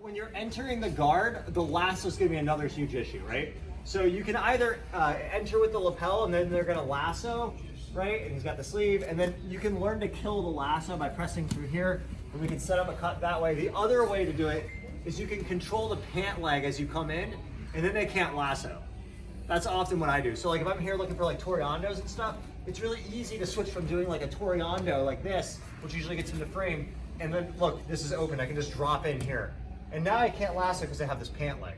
when you're entering the guard, the lasso is going to be another huge issue, right? So you can either enter with the lapel and then they're going to lasso, right? And he's got the sleeve, and then you can learn to kill the lasso by pressing through here, and we can set up a cut that way. The other way to do it is you can control the pant leg as you come in, and then they can't lasso. That's often what I do. So like if I'm here looking for like Toreandos and stuff, it's really easy to switch from doing like a Toreando like this, which usually gets into frame, and then look, this is open, I can just drop in here. And now I can't lasso because I have this pant leg,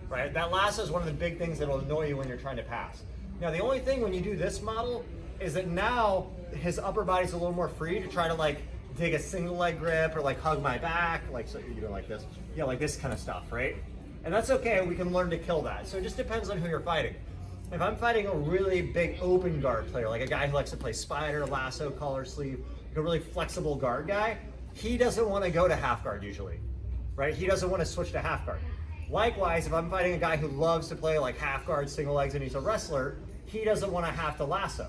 right? That lasso is one of the big things that will annoy you when you're trying to pass. Now the only thing when you do this model is that now his upper body's a little more free to try to like dig a single leg grip or like hug my back, like so you know, like this. Yeah, like this kind of stuff, right? And that's okay, we can learn to kill that. So it just depends on who you're fighting. If I'm fighting a really big open guard player, like a guy who likes to play spider, lasso, collar, sleeve, like a really flexible guard guy, he doesn't want to go to half guard usually, right? He doesn't want to switch to half guard. Likewise, if I'm fighting a guy who loves to play like half guard, single legs, and he's a wrestler, he doesn't want to have to lasso.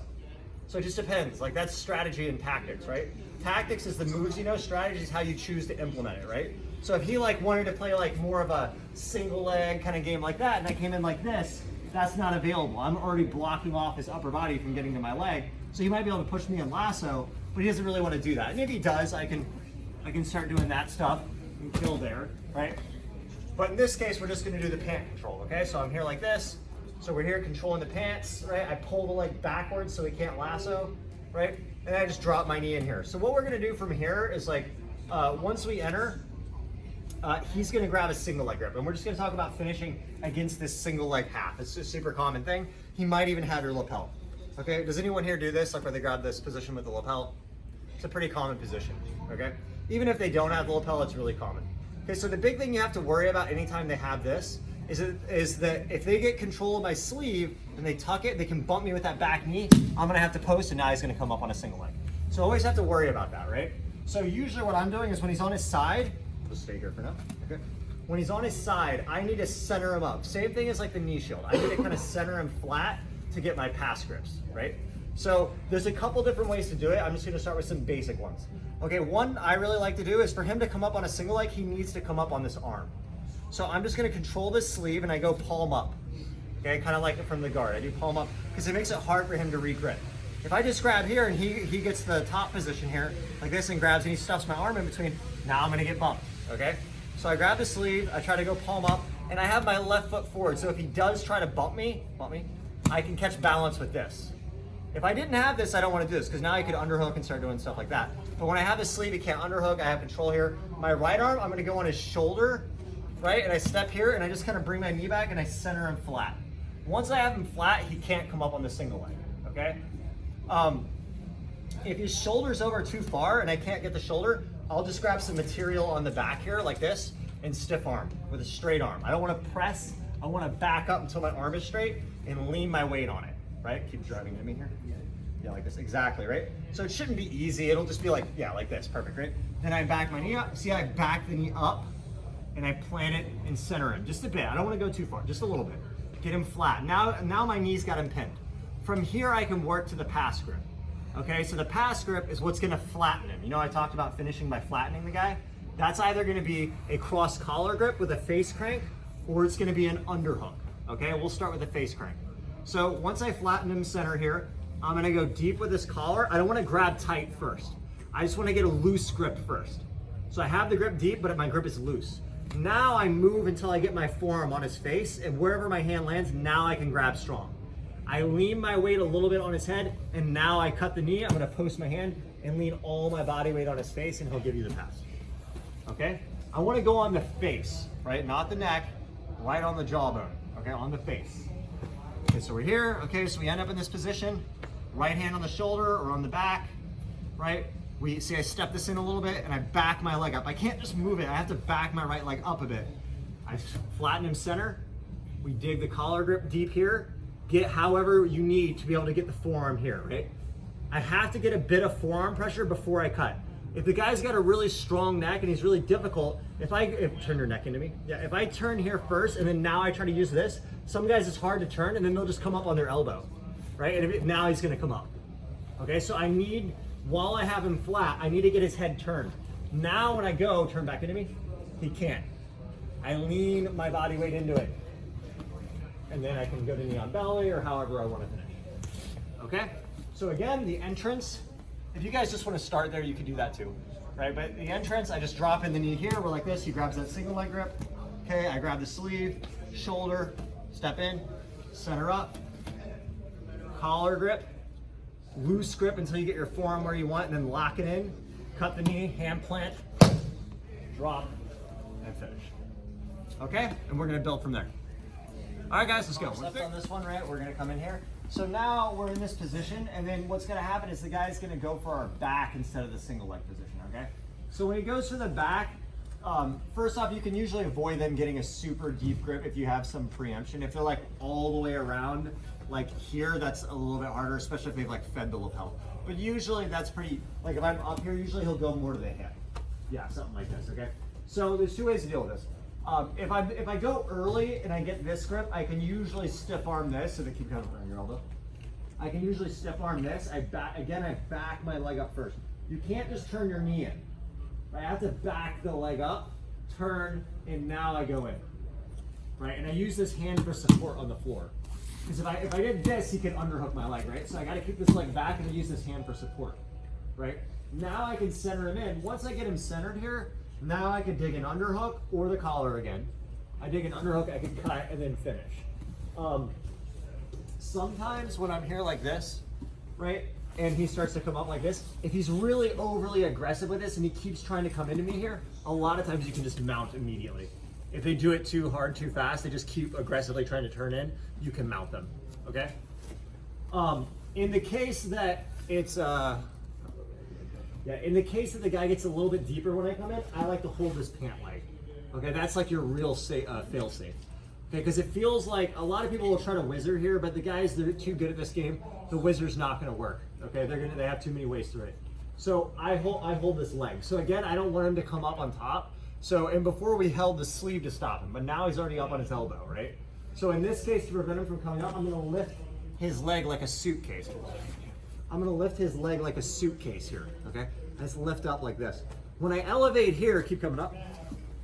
So it just depends, like that's strategy and tactics, right? Tactics is the moves you know, strategy is how you choose to implement it, right? So if he like wanted to play like more of a single leg kind of game like that, and I came in like this, that's not available. I'm already blocking off his upper body from getting to my leg. So he might be able to push me in lasso, but he doesn't really want to do that. And if he does, I can start doing that stuff and kill there, right? But in this case, we're just gonna do the pant control, okay? So I'm here like this. So we're here controlling the pants, right? I pull the leg backwards so he can't lasso, right? And I just drop my knee in here. So what we're gonna do from here is like, once we enter, he's gonna grab a single leg grip. And we're just gonna talk about finishing against this single leg half. It's a super common thing. He might even have your lapel. Okay, does anyone here do this? Like where they grab this position with the lapel? It's a pretty common position, okay? Even if they don't have the lapel, it's really common. Okay, so the big thing you have to worry about anytime they have this is that if they get control of my sleeve and they tuck it, they can bump me with that back knee, I'm gonna have to post and now he's gonna come up on a single leg. So always have to worry about that, right? So usually what I'm doing is when he's on his side, just stay here for now, okay? When he's on his side, I need to center him up. Same thing as like the knee shield. I need to kind of center him flat to get my pass grips, right? So there's a couple different ways to do it. I'm just gonna start with some basic ones. Okay, one I really like to do is for him to come up on a single leg, he needs to come up on this arm. So I'm just gonna control this sleeve and I go palm up. Okay, kind of like from the guard. I do palm up because it makes it hard for him to re-grip. If I just grab here and he gets the top position here, like this, and grabs and he stuffs my arm in between, now I'm gonna get bumped, okay? So I grab the sleeve, I try to go palm up, and I have my left foot forward. So if he does try to bump me, I can catch balance with this. If I didn't have this, I don't want to do this because now I could underhook and start doing stuff like that. But when I have this sleeve, he can't underhook. I have control here. My right arm, I'm going to go on his shoulder, right? And I step here and I just kind of bring my knee back and I center him flat. Once I have him flat, he can't come up on the single leg, okay? If his shoulder's over too far and I can't get the shoulder, I'll just grab some material on the back here like this and stiff arm with a straight arm. I don't want to press. I want to back up until my arm is straight and lean my weight on it. Right? Keep driving into me here. Yeah, like this, exactly, right? So it shouldn't be easy. It'll just be like, yeah, like this, perfect, right? Then I back my knee up. See, I back the knee up and I plant it and center him just a bit. I don't want to go too far, just a little bit. Get him flat. Now my knee's got him pinned. From here, I can work to the pass grip. Okay, so the pass grip is what's gonna flatten him. You know, I talked about finishing by flattening the guy. That's either gonna be a cross collar grip with a face crank, or it's gonna be an underhook. Okay, we'll start with the face crank. So once I flatten him center here, I'm gonna go deep with this collar. I don't wanna grab tight first. I just wanna get a loose grip first. So I have the grip deep, but my grip is loose. Now I move until I get my forearm on his face, and wherever my hand lands, now I can grab strong. I lean my weight a little bit on his head, and now I cut the knee. I'm gonna post my hand and lean all my body weight on his face, and he'll give you the pass. Okay? I wanna go on the face, right? Not the neck, right on the jawbone, okay? On the face. Okay, so we're here, okay, so we end up in this position, right hand on the shoulder or on the back, right? We see I step this in a little bit and I back my leg up. I can't just move it, I have to back my right leg up a bit. I flatten him center, we dig the collar grip deep here, get however you need to be able to get the forearm here, right? I have to get a bit of forearm pressure before I cut. If the guy's got a really strong neck and he's really difficult, turn your neck into me. Yeah, if I turn here first and then now I try to use this, some guys it's hard to turn and then they'll just come up on their elbow, right? And now he's gonna come up. Okay, so I need, while I have him flat, I need to get his head turned. Now when I go, turn back into me. He can't. I lean my body weight into it. And then I can go to knee on belly or however I want to finish. Okay? So again, the entrance, if you guys just want to start there, you can do that too. Right? But the entrance, I just drop in the knee here. We're like this. He grabs that single leg grip. Okay, I grab the sleeve, shoulder, step in, center up, collar grip, loose grip until you get your forearm where you want, and then lock it in, cut the knee, hand plant, drop, and finish. Okay, and we're gonna build from there. All right, guys, let's go. Steps on this one, right? We're gonna come in here. So now we're in this position, and then what's gonna happen is the guy's gonna go for our back instead of the single leg position, okay? So when he goes for the back, first off, you can usually avoid them getting a super deep grip if you have some preemption. If they're like all the way around, like here, that's a little bit harder, especially if they've like fed the lapel. But usually that's pretty, like if I'm up here, usually he'll go more to the hip. Yeah, something like this, okay? So there's two ways to deal with this. If I go early and I get this grip, I can usually stiff arm this, so they keep coming around your elbow. I can usually stiff arm this. I back my leg up first. You can't just turn your knee in. I have to back the leg up, turn, and now I go in. Right, and I use this hand for support on the floor. Because if I did this, he could underhook my leg, right? So I gotta keep this leg back and use this hand for support, right? Now I can center him in. Once I get him centered here, now I can dig an underhook or the collar again. I dig an underhook, I can cut and then finish. Sometimes when I'm here like this, right, and he starts to come up like this, if he's really overly aggressive with this and he keeps trying to come into me here, a lot of times you can just mount immediately. If they do it too hard, too fast, they just keep aggressively trying to turn in, you can mount them, okay? In the case that it's, in the case that the guy gets a little bit deeper when I come in, I like to hold this pant leg. Okay, that's like your real fail safe. Okay, because it feels like a lot of people will try to whizzer here, but the guys that are too good at this game, the whizzer's not going to work. Okay, they have too many ways through it. So I hold this leg. So again, I don't want him to come up on top. So, and before we held the sleeve to stop him, but now he's already up on his elbow, right? So in this case, to prevent him from coming up, I'm going to lift his leg like a suitcase. I'm going to lift his leg like a suitcase here, okay? I just lift up like this. When I elevate here, keep coming up.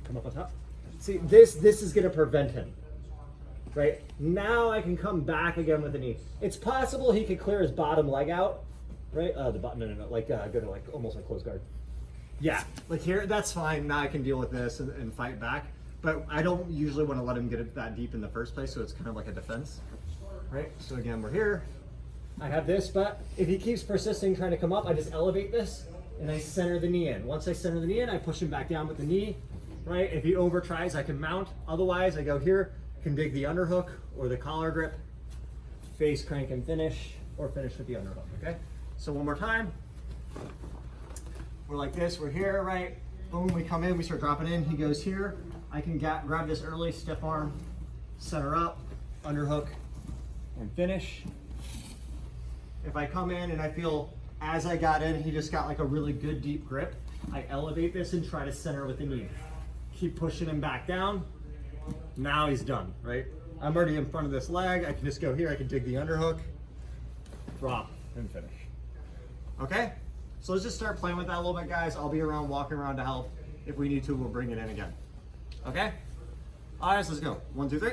Come up on top. See, this is going to prevent him, right? Now I can come back again with the knee. It's possible he could clear his bottom leg out, right? No, like go to like almost like close guard. Yeah, like here, that's fine. Now I can deal with this and fight back. But I don't usually want to let him get it that deep in the first place, so it's kind of like a defense, right? So again, we're here. I have this, but if he keeps persisting trying to come up, I just elevate this and I center the knee in. Once I center the knee in, I push him back down with the knee, right? If he over tries, I can mount. Otherwise, I go here, can dig the underhook or the collar grip, face crank and finish, or finish with the underhook, okay? So one more time. We're like this, we're here, right? Boom, we come in, we start dropping in, he goes here. I can grab this early, stiff arm, center up, underhook, and finish. If I come in and I feel as I got in, he just got like a really good deep grip, I elevate this and try to center with the knee. Keep pushing him back down. Now he's done, right? I'm already in front of this leg. I can just go here, I can dig the underhook, drop, and finish. Okay? So let's just start playing with that a little bit, guys. I'll be around, walking around to help. If we need to, we'll bring it in again. Okay? All right, so let's go. 1, 2, 3.